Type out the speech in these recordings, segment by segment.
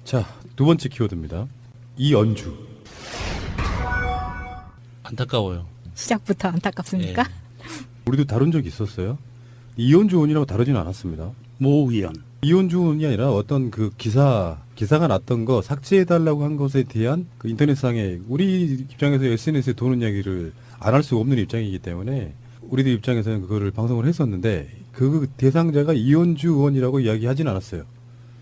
자, 두 번째 키워드입니다. 이연주. 안타까워요. 시작부터 안타깝습니까? 예. 우리도 다룬 적이 있었어요. 이연주 의원이라고 다루지는 않았습니다. 모 의원. 이연주 의원이 아니라 어떤 그 기사가 났던 거 삭제해달라고 한 것에 대한 그 인터넷상에 우리 입장에서 SNS에 도는 이야기를 안 할 수가 없는 입장이기 때문에 우리들 입장에서는 그거를 방송을 했었는데 그 대상자가 이연주 의원이라고 이야기하진 않았어요.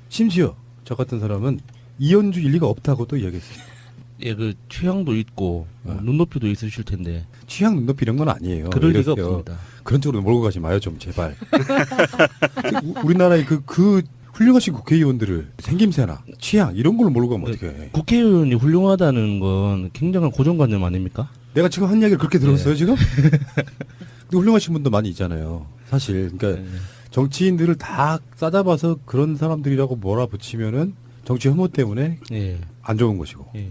심지어 저 같은 사람은 이연주 일리가 없다고도 이야기했어요. 예, 그 취향도 있고 눈높이도 있으실 텐데 취향 눈높이 이런 건 아니에요. 그럴 리가 이러세요. 없습니다. 그런 쪽으로 몰고 가지 마요, 좀 제발. 우리나라의 그 훌륭하신 국회의원들을 생김새나 취향 이런 걸로 몰고 가면 어떡해. 국회의원이 훌륭하다는 건 굉장한 고정관념 아닙니까? 내가 지금 한 이야기를 그렇게 들었어요, 지금? 근데 훌륭하신 분도 많이 있잖아요. 사실. 그러니까 정치인들을 다 싸잡아서 그런 사람들이라고 몰아붙이면은 정치 혐오 때문에 예. 안 좋은 것이고. 예.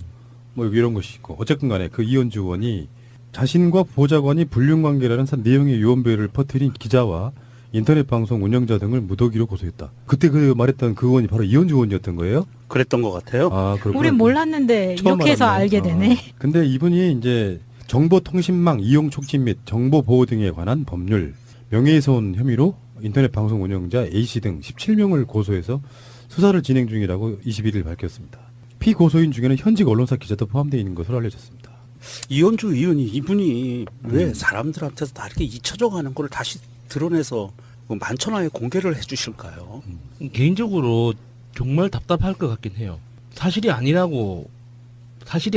뭐 이런 것이 있고. 어쨌든 간에 그 이현주 의원이 자신과 보좌관이 불륜관계라는 내용의 유언배를 퍼뜨린 기자와 인터넷 방송 운영자 등을 무더기로 고소했다. 그때 그 말했던 그 의원이 바로 이현주 의원이었던 거예요? 그랬던 것 같아요. 아, 그렇구나. 우린 몰랐는데 처음 이렇게 해서 알았네. 알게 되네. 근데 이분이 이제 정보통신망 이용 촉진 및 정보보호 등에 관한 법률, 명예훼손 혐의로 인터넷 방송 운영자 A씨 등 17명을 고소해서 수사를 진행 중이라고 21일 밝혔습니다. 피고소인 중에는 현직 언론사 기자도 포함되어 있는 것으로 알려졌습니다. 이현주 의원이 이분이 왜 사람들한테서 다 이렇게 잊혀져 가는 걸 다시 드러내서 만천하에 공개를 해주실까요? 개인적으로 정말 답답할 것 같긴 해요. 사실이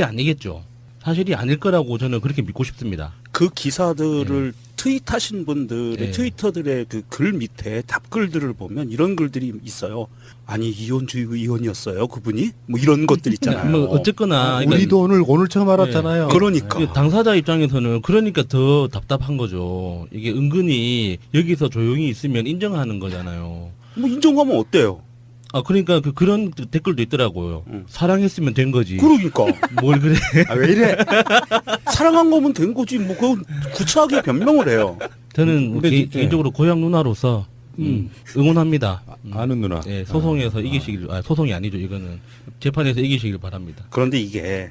아니겠죠. 사실이 아닐 거라고 저는 그렇게 믿고 싶습니다. 그 기사들을 트윗하신 분들의 예. 트위터들의 그 글 밑에 답글들을 보면 이런 글들이 있어요. 아니 이현주 의원이었어요 그분이? 뭐 이런 것들 있잖아요. 뭐 어쨌거나 그러니까 우리도 오늘 처음 알았잖아요. 그러니까 그 당사자 입장에서는 그러니까 더 답답한 거죠. 이게 은근히 여기서 조용히 있으면 인정하는 거잖아요. 뭐 인정하면 어때요? 아 그러니까 그런 댓글도 있더라고요. 사랑했으면 된 거지. 그러니까 뭘 그래? 아, 왜 이래? 사랑한 거면 된 거지 뭐 그건 구차하게 변명을 해요. 저는 근데 개인적으로 고향 누나로서 응원합니다. 아는 누나. 예, 소송에서 이기시길, 소송이 아니죠. 이거는 재판에서 이기시길 바랍니다. 그런데 이게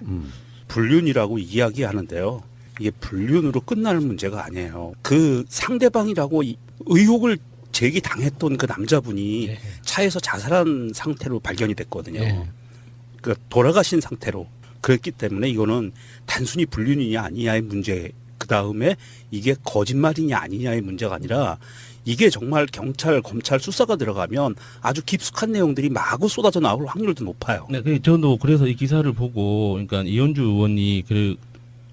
불륜이라고 이야기하는데요. 이게 불륜으로 끝날 문제가 아니에요. 그 상대방이라고 의혹을 제기당했던 그 남자분이 예. 차에서 자살한 상태로 발견이 됐거든요. 예. 그 돌아가신 상태로. 그랬기 때문에 이거는 단순히 불륜이냐 아니냐의 문제, 그 다음에 이게 거짓말이냐 아니냐의 문제가 아니라 이게 정말 경찰, 검찰 수사가 들어가면 아주 깊숙한 내용들이 마구 쏟아져 나올 확률도 높아요. 네, 저도 그래서 이 기사를 보고, 그러니까 이현주 의원이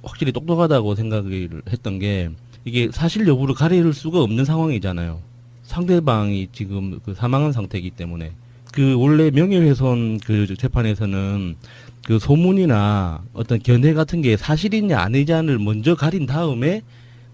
확실히 똑똑하다고 생각을 했던 게 이게 사실 여부를 가릴 수가 없는 상황이잖아요. 상대방이 지금 그 사망한 상태이기 때문에 그 원래 명예훼손 그 재판에서는 그 소문이나 어떤 견해 같은 게 사실이냐 아니냐를 먼저 가린 다음에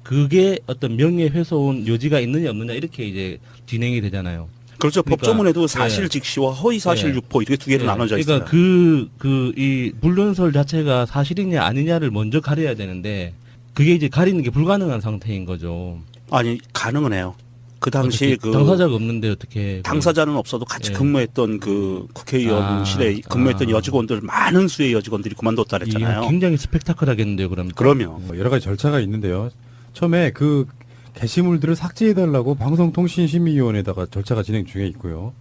그게 어떤 명예훼손 여지가 있느냐 없느냐 이렇게 이제 진행이 되잖아요. 그렇죠. 그러니까, 법조문에도 사실 예. 직시와 허위 사실 예. 유포 이렇게 두 개로 나눠져 있어요. 그러니까 이 불륜설 자체가 사실이냐 아니냐를 먼저 가려야 되는데 그게 이제 가리는 게 불가능한 상태인 거죠. 아니 가능은 해요. 그 당시 그 당사자가 없는데 어떻게 당사자는 없어도 같이 예. 근무했던 그 국회의원실에 근무했던 여직원들 많은 수의 여직원들이 그만뒀다 그랬잖아요. 굉장히 스펙타클하겠는데요, 그럼. 그러면 뭐 여러 가지 절차가 있는데요. 처음에 그 게시물들을 삭제해달라고 방송통신심의위원회에다가 절차가 진행 중에 있고요.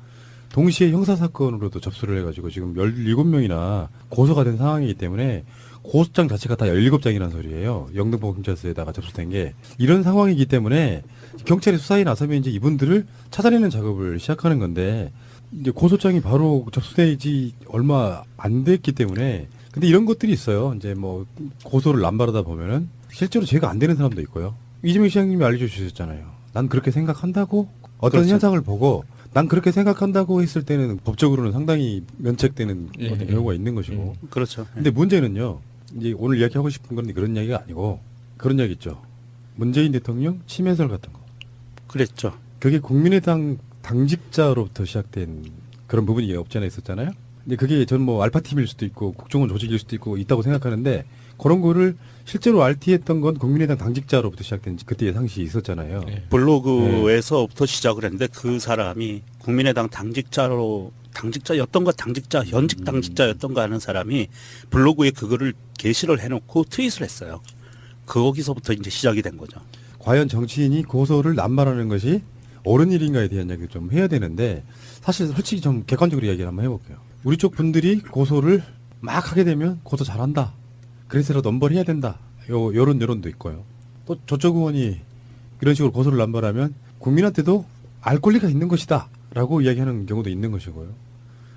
동시에 형사사건으로도 접수를 해가지고 지금 17명이나 고소가 된 상황이기 때문에 고소장 자체가 다 17장이라는 소리예요. 영등포 경찰서에다가 접수된 게. 이런 상황이기 때문에 경찰이 수사에 나서면 이제 이분들을 찾아내는 작업을 시작하는 건데 이제 고소장이 바로 접수되지 얼마 안 됐기 때문에 근데 이런 것들이 있어요. 이제 뭐 고소를 남발하다 보면은 실제로 죄가 안 되는 사람도 있고요. 이재명 시장님이 알려주셨잖아요. 난 그렇게 생각한다고 어떤 그렇죠. 현상을 보고 난 그렇게 생각한다고 했을 때는 법적으로는 상당히 면책되는 예, 어떤 예. 경우가 있는 것이고. 그렇죠. 근데 문제는요. 이제 오늘 이야기하고 싶은 건 그런 이야기가 아니고 그런 이야기 있죠. 문재인 대통령 침해설 같은 거. 그랬죠. 그게 국민의당 당직자로부터 시작된 그런 부분이 없지 않아 있었잖아요. 근데 그게 전 뭐 알파팀일 수도 있고 국정원 조직일 수도 있고 있다고 생각하는데 그런 거를 실제로 RT했던 건 국민의당 당직자로부터 시작된 그때 상식이 있었잖아요. 네. 블로그에서부터 시작을 했는데 그 사람이 국민의당 당직자로 당직자였던가 현직 당직자였던가 하는 사람이 블로그에 그거를 게시를 해놓고 트윗을 했어요. 거기서부터 이제 시작이 된 거죠. 과연 정치인이 고소를 남발하는 것이 옳은 일인가에 대한 이야기를 좀 해야 되는데 사실 솔직히 좀 객관적으로 이야기를 한번 해볼게요. 우리 쪽 분들이 고소를 막 하게 되면 고소 잘한다. 그래서라도 넘버를 해야 된다. 요런 여론도 있고요. 또 저쪽 의원이 이런 식으로 고소를 남발하면 국민한테도 알 권리가 있는 것이다. 라고 이야기하는 경우도 있는 것이고요.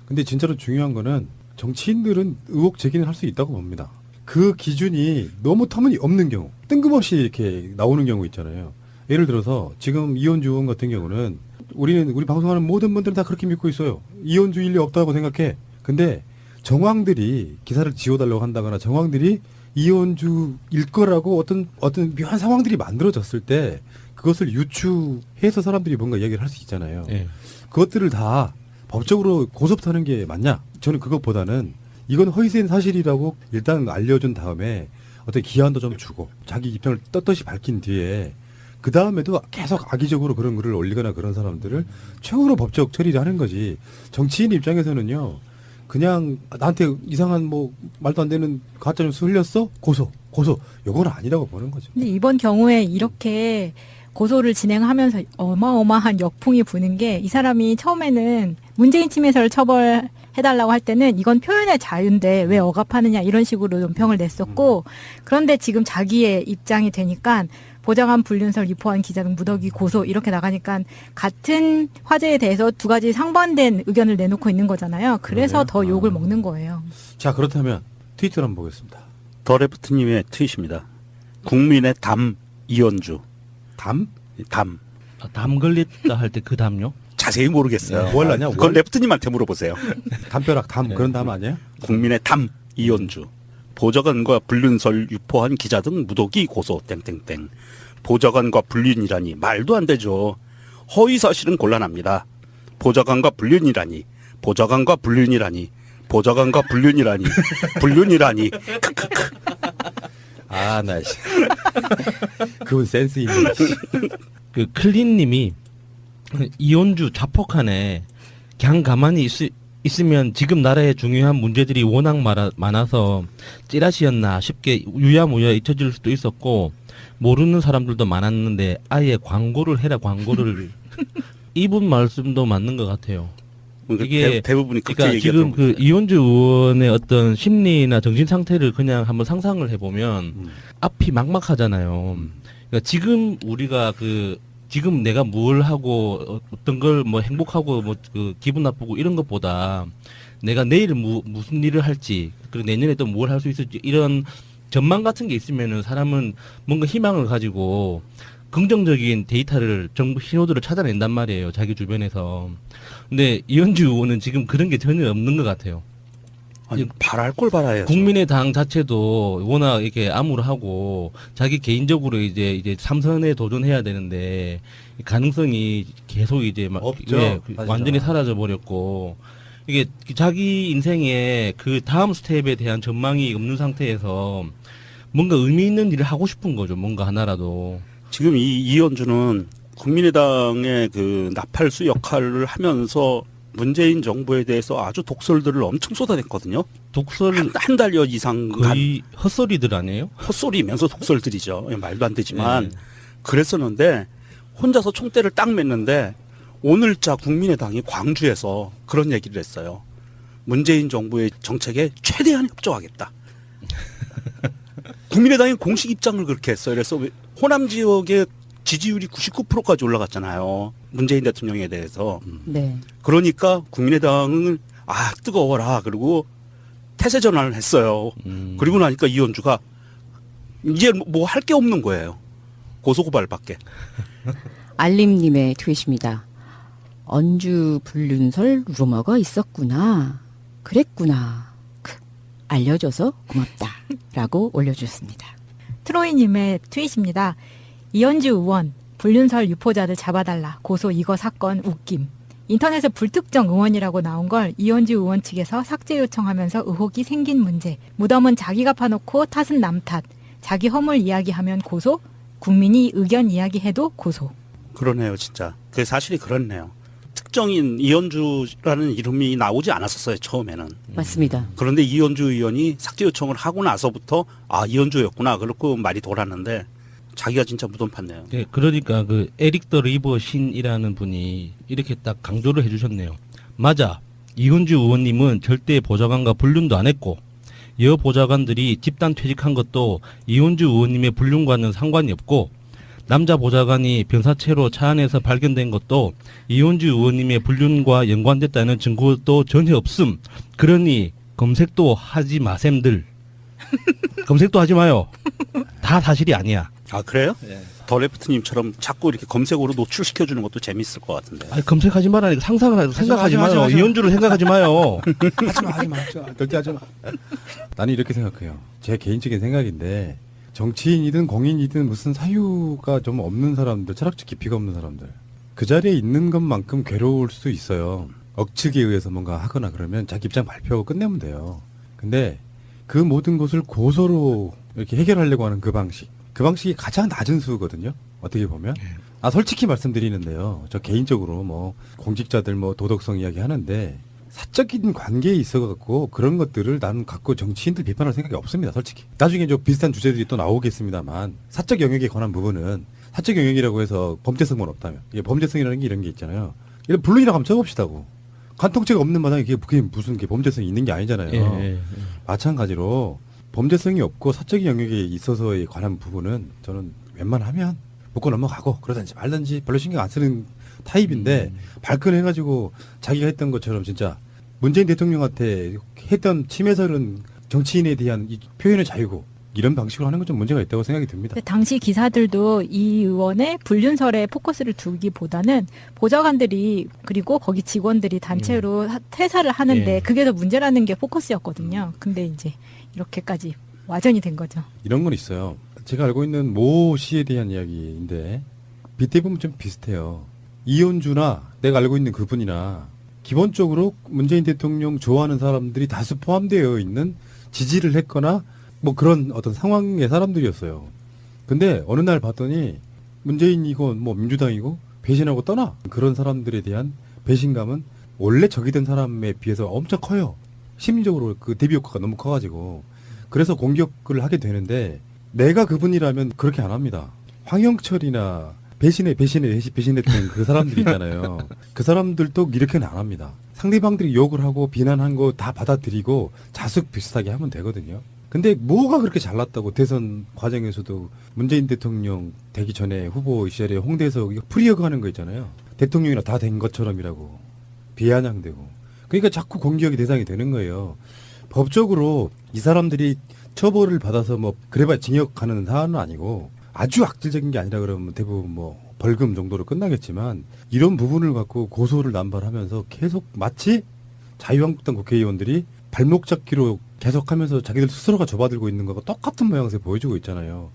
근데 진짜로 중요한 거는 정치인들은 의혹 제기는 할 수 있다고 봅니다. 그 기준이 너무 터무니없는 경우, 뜬금없이 이렇게 나오는 경우 있잖아요. 예를 들어서 지금 이현주 의원 같은 경우는 우리 방송하는 모든 분들은 다 그렇게 믿고 있어요. 이현주 일리 없다고 생각해. 근데 정황들이 기사를 지워달라고 한다거나 정황들이 이현주일 거라고 어떤 묘한 상황들이 만들어졌을 때 그것을 유추해서 사람들이 뭔가 이야기를 할 수 있잖아요. 예. 그것들을 다 법적으로 고소부터 하는 게 맞냐? 저는 그것보다는 이건 허위된 사실이라고 일단 알려준 다음에 어떤 기한도 좀 주고 자기 입장을 떳떳이 밝힌 뒤에 그 다음에도 계속 악의적으로 그런 글을 올리거나 그런 사람들을 최후로 법적 처리를 하는 거지. 정치인 입장에서는요. 그냥 나한테 이상한 뭐 말도 안 되는 가짜 뉴스 흘렸어? 고소. 요건 아니라고 보는 거죠. 근데 이번 경우에 이렇게 고소를 진행하면서 어마어마한 역풍이 부는 게 이 사람이 처음에는 문재인 침해설 처벌해달라고 할 때는 이건 표현의 자유인데 왜 억압하느냐 이런 식으로 논평을 냈었고 그런데 지금 자기의 입장이 되니까 보좌관 불륜설 유포한 기자 등 무더기 고소 이렇게 나가니까 같은 화제에 대해서 두 가지 상반된 의견을 내놓고 있는 거잖아요. 그래서 그러네요. 더 욕을 먹는 거예요. 자, 그렇다면 트위터를 한번 보겠습니다. 더레프트님의 트윗입니다. 국민의 담 이현주. 담? 담. 담 걸렸다 할 때 그 담요? 자세히 모르겠어요. 뭘 아냐? 그건 레프트님한테 물어보세요. 담벼락 담 그런 담 아니에요? 국민의 담 이현주. 보좌관과 불륜설 유포한 기자 등 무더기 고소 땡땡땡. 보좌관과 불륜이라니 말도 안 되죠. 허위 사실은 곤란합니다. 보좌관과 불륜이라니 불륜이라니 크크크. 아, 나 씨. 그분 센스 있네. 씨. 그 클린님이 이현주 자폭하네. 그냥 가만히 있으면 지금 나라의 중요한 문제들이 워낙 많아서 찌라시였나 싶게 유야무야 잊혀질 수도 있었고 모르는 사람들도 많았는데 아예 광고를 해라 광고를 이분 말씀도 맞는 것 같아요. 이게 대부분이 그렇게 그러니까 지금 얘기하더라고요. 그 이현주 의원의 어떤 심리나 정신 상태를 그냥 한번 상상을 해보면 앞이 막막하잖아요. 그러니까 지금 우리가 지금 내가 뭘 하고 어떤 걸 뭐 행복하고 뭐 그 기분 나쁘고 이런 것보다 내가 내일 무슨 일을 할지 그리고 내년에 또 뭘 할 수 있을지 이런 전망 같은 게 있으면은 사람은 뭔가 희망을 가지고 긍정적인 데이터를 정보 신호들을 찾아낸단 말이에요. 자기 주변에서. 근데 이현주 의원은 지금 그런 게 전혀 없는 것 같아요. 아니, 바랄 걸 바라야죠. 국민의당 자체도 워낙 이렇게 암울하고 자기 개인적으로 이제 삼선에 도전해야 되는데 가능성이 계속 이제 막 없죠. 완전히 사라져 버렸고 이게 자기 인생에 그 다음 스텝에 대한 전망이 없는 상태에서 뭔가 의미 있는 일을 하고 싶은 거죠. 뭔가 하나라도. 지금 이현주는 국민의당의 그 나팔수 역할을 하면서 문재인 정부에 대해서 아주 독설들을 엄청 쏟아냈거든요. 독설 한 달여 이상 거의 헛소리들 아니에요? 헛소리면서 독설들이죠. 말도 안 되지만 네. 그랬었는데 혼자서 총대를 딱 맸는데 오늘자 국민의당이 광주에서 그런 얘기를 했어요. 문재인 정부의 정책에 최대한 협조하겠다. 국민의당이 공식 입장을 그렇게 했어요. 그래서 호남 지역의 지지율이 99%까지 올라갔잖아요. 문재인 대통령에 대해서. 네. 그러니까 국민의당은 뜨거워라. 그리고 태세 전환을 했어요. 그리고 나니까 이현주가 이제 뭐 할 게 없는 거예요. 고소고발밖에. 알림님의 트윗입니다. 언주 불륜설 루머가 있었구나. 그랬구나. 알려줘서 고맙다. 라고 올려주셨습니다. 트로이님의 트윗입니다. 이현주 의원 불륜설 유포자들 잡아달라. 고소 이거 사건 웃김. 인터넷에 불특정 의원이라고 나온 걸 이현주 의원 측에서 삭제 요청하면서 의혹이 생긴 문제. 무덤은 자기가 파놓고 탓은 남 탓. 자기 허물 이야기하면 고소. 국민이 의견 이야기해도 고소. 그러네요, 진짜. 그 사실이 그렇네요. 특정인 이현주라는 이름이 나오지 않았었어요, 처음에는. 맞습니다. 그런데 이현주 의원이 삭제 요청을 하고 나서부터 아, 이현주였구나. 그렇고 말이 돌았는데 자기가 진짜 무덤 팠네요. 네, 그러니까 그 에릭 더 리버 신이라는 분이 이렇게 딱 강조를 해주셨네요. 맞아. 이현주 의원님은 절대 보좌관과 불륜도 안 했고 여 보좌관들이 집단 퇴직한 것도 이현주 의원님의 불륜과는 상관이 없고 남자 보좌관이 변사체로 차 안에서 발견된 것도 이현주 의원님의 불륜과 연관됐다는 증거도 전혀 없음. 그러니 검색도 하지 마셈들. 검색도 하지 마요. 다 사실이 아니야. 아, 그래요? 더 레프트님처럼 자꾸 이렇게 검색어로 노출시켜주는 것도 재밌을 것 같은데. 아니, 검색하지 말라니까 상상을 하지 생각하지 하지 마요. 마. 이현주를 생각하지 마요. 하지 마. 절대 하지 마. 나는 이렇게 생각해요. 제 개인적인 생각인데 정치인이든 공인이든 무슨 사유가 좀 없는 사람들, 철학적 깊이가 없는 사람들, 그 자리에 있는 것만큼 괴로울 수 있어요. 억측에 의해서 뭔가 하거나 그러면 자기 입장 발표하고 끝내면 돼요. 근데 그 모든 것을 고소로 이렇게 해결하려고 하는 그 방식이 가장 낮은 수거든요. 어떻게 보면. 솔직히 말씀드리는데요. 저 개인적으로 뭐 공직자들 뭐 도덕성 이야기 하는데 사적인 관계에 있어갖고 그런 것들을 나는 갖고 정치인들 비판할 생각이 없습니다. 솔직히. 나중에 좀 비슷한 주제들이 또 나오겠습니다만 사적 영역에 관한 부분은 사적 영역이라고 해서 범죄성은 없다면 이게 범죄성이라는 게 이런 게 있잖아요. 이런 불륜이라고 하면 적읍시다고. 간통죄가 없는 마당에 그게 무슨 게 범죄성이 있는 게 아니잖아요. 마찬가지로 범죄성이 없고 사적 영역에 있어서에 관한 부분은 저는 웬만하면 묶고 넘어가고 그러든지 말든지 별로 신경 안 쓰는 타입인데 발끈해가지고 자기가 했던 것처럼 진짜 문재인 대통령한테 했던 침해설은 정치인에 대한 이 표현의 자유고 이런 방식으로 하는 건 좀 문제가 있다고 생각이 듭니다. 근데 당시 기사들도 이 의원의 불륜설에 포커스를 두기보다는 보좌관들이 그리고 거기 직원들이 단체로 퇴사를 하는데 예. 그게 더 문제라는 게 포커스였거든요. 근데 이제 이렇게까지 와전이 된 거죠. 이런 건 있어요. 제가 알고 있는 모 씨에 대한 이야기인데 빗대 보면 좀 비슷해요. 이현주나 내가 알고 있는 그분이나 기본적으로 문재인 대통령 좋아하는 사람들이 다수 포함되어 있는 지지를 했거나 뭐 그런 어떤 상황의 사람들이었어요. 근데 어느 날 봤더니 문재인이고 뭐 민주당이고 배신하고 떠나. 그런 사람들에 대한 배신감은 원래 적이 된 사람에 비해서 엄청 커요. 심리적으로 그 대비 효과가 너무 커가지고. 그래서 공격을 하게 되는데 내가 그분이라면 그렇게 안 합니다. 황영철이나 배신했던 그 사람들 있잖아요. 그 사람들도 이렇게는 안 합니다. 상대방들이 욕을 하고 비난한 거 다 받아들이고 자숙 비슷하게 하면 되거든요. 근데 뭐가 그렇게 잘났다고 대선 과정에서도 문재인 대통령 되기 전에 후보 시절에 홍대에서 이거 프리어그 하는 거 있잖아요. 대통령이나 다 된 것처럼이라고 비아냥되고. 그러니까 자꾸 공격의 대상이 되는 거예요. 법적으로 이 사람들이 처벌을 받아서 뭐 그래봐야 징역하는 사안은 아니고 아주 악질적인 게 아니라 그러면 대부분 뭐 벌금 정도로 끝나겠지만 이런 부분을 갖고 고소를 남발하면서 계속 마치 자유한국당 국회의원들이 발목 잡기로 계속하면서 자기들 스스로가 접어들고 있는 거가 똑같은 모양새 보여주고 있잖아요.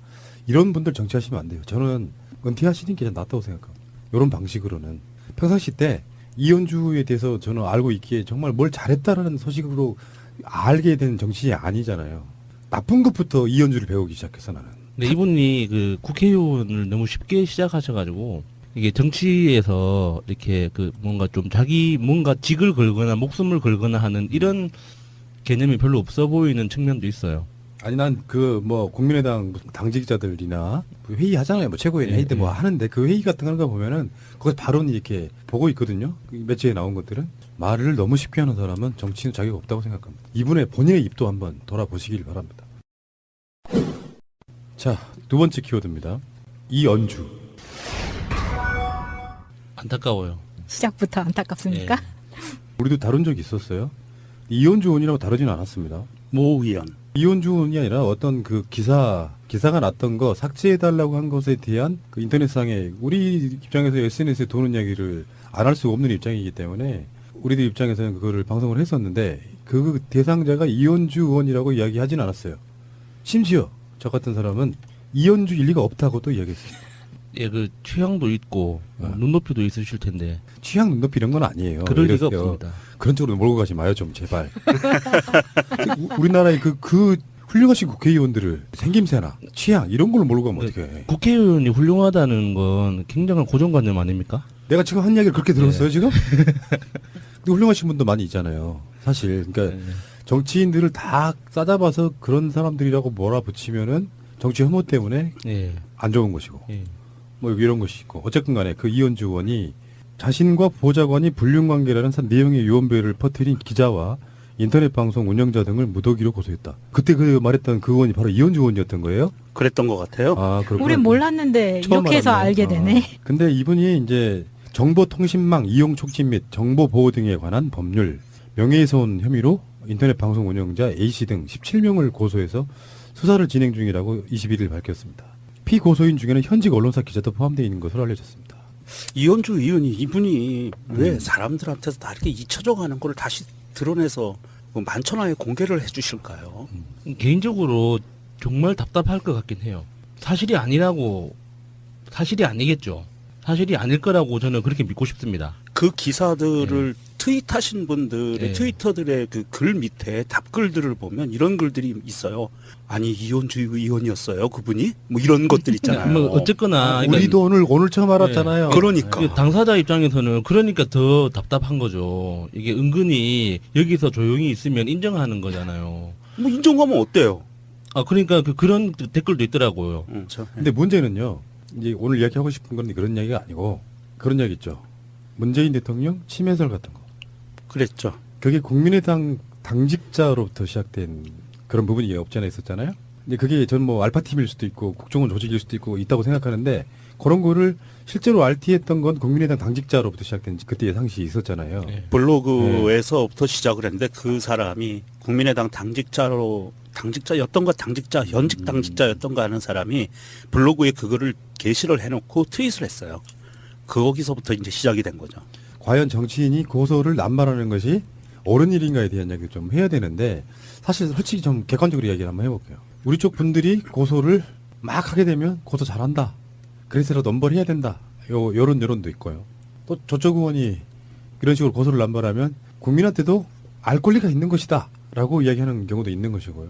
이런 분들 정치하시면 안 돼요. 저는 은퇴하시는 게 낫다고 생각합니다. 이런 방식으로는. 평상시 때 이현주에 대해서 저는 알고 있기에 정말 뭘 잘했다라는 소식으로 알게 된 정치인이 아니잖아요. 나쁜 것부터 이현주를 배우기 시작해서 나는. 근데 이분이 그 국회의원을 너무 쉽게 시작하셔가지고 이게 정치에서 이렇게 그 뭔가 좀 자기 뭔가 직을 걸거나 목숨을 걸거나 하는 이런 개념이 별로 없어 보이는 측면도 있어요. 아니 난 그 뭐 국민의당 당직자들이나 회의 하잖아요. 뭐 최고위원 회의 때 뭐 하는데 그 회의 같은 거 보면은 거기서 발언이 이렇게 보고 있거든요. 매체에 나온 것들은 말을 너무 쉽게 하는 사람은 정치인 자격이 없다고 생각합니다. 이분의 본인의 입도 한번 돌아보시길 바랍니다. 자, 두 번째 키워드입니다. 이연주. 안타까워요. 시작부터 안타깝습니까? 예. 우리도 다룬 적이 있었어요. 이연주 의원이라고 다루지는 않았습니다. 모 의원. 이연주 의원이 아니라 어떤 그 기사가 났던 거 삭제해달라고 한 것에 대한 그 인터넷상에 우리 입장에서 SNS에 도는 이야기를 안 할 수가 없는 입장이기 때문에 우리들 입장에서는 그거를 방송을 했었는데 그 대상자가 이연주 의원이라고 이야기하진 않았어요. 심지어 저 같은 사람은 이연주 일리가 없다고도 이야기했어요. 예, 그 취향도 있고 눈높이도 있으실 텐데 취향 눈높이 이런 건 아니에요. 그럴 리가 이랬어요. 없습니다. 그런 쪽으로 몰고 가지 마요 좀 제발. 우리나라의 그 훌륭하신 국회의원들을 생김새나 취향 이런 걸로 몰고 가면 어떻게 해? 국회의원이 훌륭하다는 건 굉장한 고정관념 아닙니까? 내가 지금 한 이야기를 그렇게 들었어요 지금? 근데 훌륭하신 분도 많이 있잖아요. 사실 그러니까 정치인들을 다 싸잡아서 그런 사람들이라고 몰아붙이면은 정치 혐오 때문에 예. 안 좋은 것이고 예. 뭐 이런 것이 있고 어쨌든 간에 그 이현주 의원이 자신과 보좌관이 불륜관계라는 내용의 유언배를 퍼뜨린 기자와 인터넷 방송 운영자 등을 무더기로 고소했다. 그때 그 말했던 그 의원이 바로 이현주 의원이었던 거예요? 그랬던 것 같아요. 아, 그렇구나. 우린 몰랐는데 처음 이렇게 해서 알았네. 알게 되네. 근데 이분이 이제 정보통신망 이용 촉진 및 정보보호 등에 관한 법률, 명예훼손 혐의로 인터넷 방송 운영자 A씨 등 17명을 고소해서 수사를 진행 중이라고 21일 밝혔습니다. 피고소인 중에는 현직 언론사 기자도 포함되어 있는 것으로 알려졌습니다. 이현주 의원이 이분이 왜 사람들한테서 다 이렇게 잊혀져 가는 걸 다시 드러내서 만천하에 공개를 해 주실까요? 개인적으로 정말 답답할 것 같긴 해요. 사실이 아니겠죠. 사실이 아닐 거라고 저는 그렇게 믿고 싶습니다. 그 기사들을 트윗하신 분들의 네. 트위터들의 그 글 밑에 답글들을 보면 이런 글들이 있어요. 아니 이현주 의원이었어요 그분이? 뭐 이런 것들 있잖아요. 뭐 어쨌거나 그러니까 우리도 오늘 처음 알았잖아요. 그러니까 그 당사자 입장에서는 그러니까 더 답답한 거죠. 이게 은근히 여기서 조용히 있으면 인정하는 거잖아요. 뭐 인정하면 어때요? 아 그러니까 그런 댓글도 있더라고요. 근데 문제는요. 이제 오늘 이야기하고 싶은 건 그런 이야기가 아니고 그런 이야기 있죠. 문재인 대통령 침해설 같은 거. 그랬죠. 그게 국민의당 당직자로부터 시작된 그런 부분이 없지 않아 있었잖아요. 근데 그게 전 뭐 알파팀일 수도 있고 국정원 조직일 수도 있고 있다고 생각하는데 그런 거를 실제로 RT했던 건 국민의당 당직자로부터 시작된 그때의 상식이 있었잖아요. 네. 블로그에서부터 시작을 했는데 그 사람이 국민의당 현직 당직자였던가 하는 사람이 블로그에 그거를 게시를 해놓고 트윗을 했어요. 거기서부터 이제 시작이 된 거죠. 과연 정치인이 고소를 남발하는 것이 옳은 일인가에 대한 이야기를 좀 해야 되는데 사실 솔직히 좀 객관적으로 이야기를 한번 해볼게요. 우리 쪽 분들이 고소를 막 하게 되면 고소 잘한다. 그래서라도 넘버를 해야 된다. 요런 여론도 있고요. 또 저쪽 의원이 이런 식으로 고소를 남발하면 국민한테도 알 권리가 있는 것이다. 라고 이야기하는 경우도 있는 것이고요.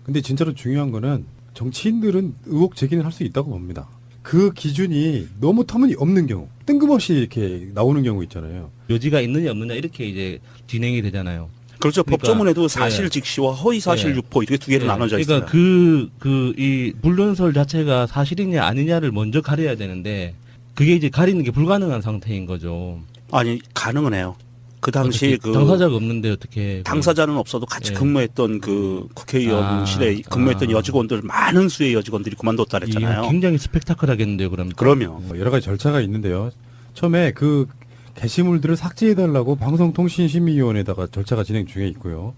근데 진짜로 중요한 거는 정치인들은 의혹 제기는 할 수 있다고 봅니다. 그 기준이 너무 터무니없는 경우, 뜬금없이 이렇게 나오는 경우 있잖아요. 여지가 있느냐 없느냐 이렇게 이제 진행이 되잖아요. 그렇죠. 그러니까, 법조문에도 사실 예. 직시와 허위 사실 예. 유포 이렇게 두 개로 예. 나눠져 있어요. 그러니까 이 불륜설 자체가 사실이냐 아니냐를 먼저 가려야 되는데 그게 이제 가리는 게 불가능한 상태인 거죠. 아니 가능은 해요. 그 당시 어떻게, 당사자가 없는데 어떻게 당사자는 없어도 같이 예. 근무했던 그 국회의원실에 근무했던 여직원들 많은 수의 여직원들이 그만뒀다 그랬잖아요. 이거 굉장히 스펙타클하겠는데요, 그럼. 그러면 여러 가지 절차가 있는데요. 처음에 그 게시물들을 삭제해달라고 방송통신심의위원회에다가 절차가 진행 중에 있고요.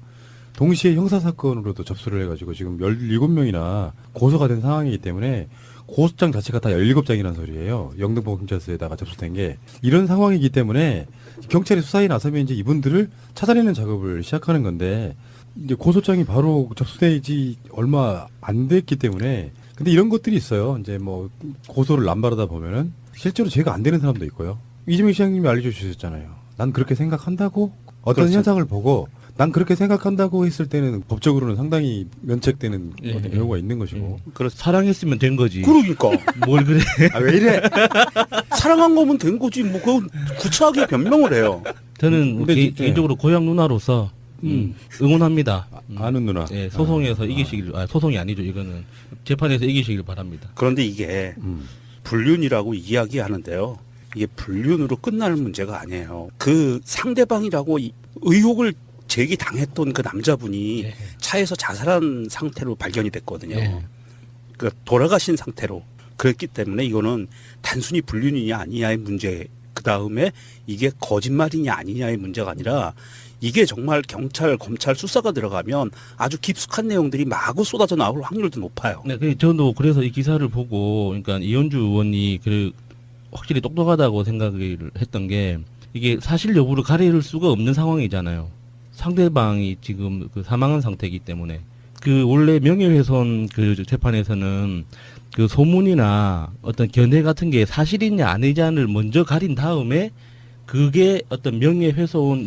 동시에 형사사건으로도 접수를 해가지고 지금 17명이나 고소가 된 상황이기 때문에 고소장 자체가 다 17장이라는 소리예요. 영등포경찰서에다가 접수된 게. 이런 상황이기 때문에 경찰이 수사에 나서면 이제 이분들을 찾아내는 작업을 시작하는 건데 이제 고소장이 바로 접수되지 얼마 안 됐기 때문에 근데 이런 것들이 있어요. 이제 뭐 고소를 남발하다 보면은 실제로 죄가 안 되는 사람도 있고요. 이재명 시장님이 알려주셨잖아요. 난 그렇게 생각한다고 어떤 그렇죠. 현상을 보고 난 그렇게 생각한다고 했을 때는 법적으로는 상당히 면책되는 예, 어떤 예. 경우가 있는 것이고. 사랑했으면 된 거지. 그러니까 뭘 그래? 아, 왜 이래? 사랑한 거면 된 거지. 뭐 그건 구차하게 변명을 해요. 저는 근데 개인적으로 고향 누나로서 응원합니다. 아는 누나. 예, 소송에서 이기시길, 소송이 아니죠. 이거는 재판에서 이기시길 바랍니다. 그런데 이게 불륜이라고 이야기하는데요. 이게 불륜으로 끝날 문제가 아니에요. 그 상대방이라고 의혹을 제기당했던 그 남자분이 예. 차에서 자살한 상태로 발견이 됐거든요. 예. 그 돌아가신 상태로 그랬기 때문에 이거는 단순히 불륜이냐 아니냐의 문제, 그 다음에 이게 거짓말이냐 아니냐의 문제가 아니라 이게 정말 경찰, 검찰 수사가 들어가면 아주 깊숙한 내용들이 마구 쏟아져 나올 확률도 높아요. 네, 저도 그래서 이 기사를 보고, 그러니까 이현주 의원이 확실히 똑똑하다고 생각을 했던 게 이게 사실 여부를 가릴 수가 없는 상황이잖아요. 상대방이 지금 그 사망한 상태이기 때문에 그 원래 명예훼손 그 재판에서는 그 소문이나 어떤 견해 같은 게 사실이냐 아니냐를 먼저 가린 다음에 그게 어떤 명예훼손